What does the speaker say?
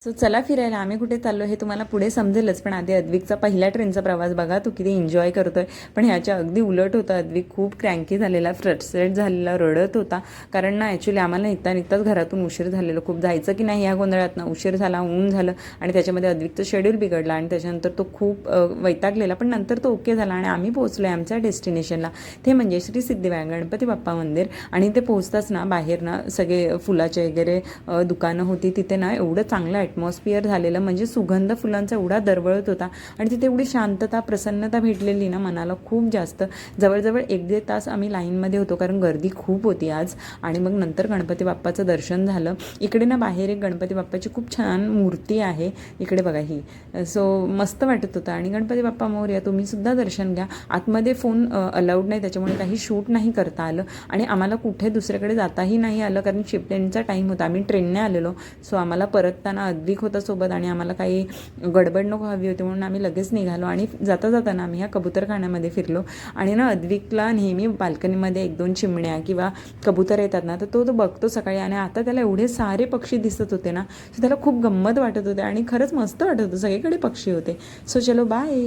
So चला फिरायला. आम्ही कुठे चाललो हे तुम्हाला पुढे समजेलच, पण आधी अद्विकचा पहिला ट्रेनचा प्रवास बघा. तो किती एन्जॉय करतोय. पण ह्याच्या अगदी उलट होतं. अद्विक खूप क्रँकी झालेला, फ्रस्ट्रेट झालेला, रडत होता. कारण ना ॲक्च्युली आम्हाला निघताच घरातून उशीर झालेलं. खूप जायचं की नाही या गोंधळात ना उशीर झाला, ऊन झालं आणि त्याच्यामध्ये अद्विकचं शेड्यूल बिघडलं आणि त्याच्यानंतर तो खूप वैतागलेला. पण नंतर तो ओके झाला आणि आम्ही पोहोचलो आहे आमच्या डेस्टिनेशनला. ते म्हणजे श्री सिद्धिविनायक गणपती बाप्पा मंदिर. आणि ते पोहोचताच ना बाहेर ना सगळे फुलाचे वगैरे दुकानं होती. तिथे ना एवढं चांगलं ॲटमॉस्फिअर झालेलं, म्हणजे सुगंध फुलांचा एवढा दरवळत होता आणि तिथे एवढी शांतता, प्रसन्नता भेटलेली ना मनाला खूप जास्त. जवळजवळ 1-1.5 तास आम्ही लाईनमध्ये होतो, कारण गर्दी खूप होती आज. आणि मग नंतर गणपती बाप्पाचं दर्शन झालं. इकडे ना बाहेर एक गणपती बाप्पाची खूप छान मूर्ती आहे, इकडे बघा ही. सो मस्त वाटत होतं. आणि गणपती बाप्पा मोरया, तुम्ही सुद्धा दर्शन घ्या. आतमध्ये फोन अलाउड नाही, त्याच्यामुळे काही शूट नाही करता आलं आणि आम्हाला कुठे दुसरीकडे जाताही नाही आलं, कारण शिफ्टिंगचा टाईम होता. आम्ही ट्रेनने आलेलो. सो आम्हाला परतताना अद्विक होता सोबत आणि आम्हाला काही गडबड नको हवी होती, म्हणून आम्ही लगेच निघालो. आणि जाता जाताना आम्ही ह्या कबूतरखान्यामध्ये फिरलो. आणि ना अद्विकला नेहमी बाल्कनीमध्ये 1-2 चिमण्या किंवा कबूतर येतात ना, तर तो बघतो सकाळी. आणि आता त्याला एवढे सारे पक्षी दिसत होते ना, सो त्याला खूप गंमत वाटत होते आणि खरंच मस्त वाटत होतं. सगळीकडे पक्षी होते. सो चलो बाय.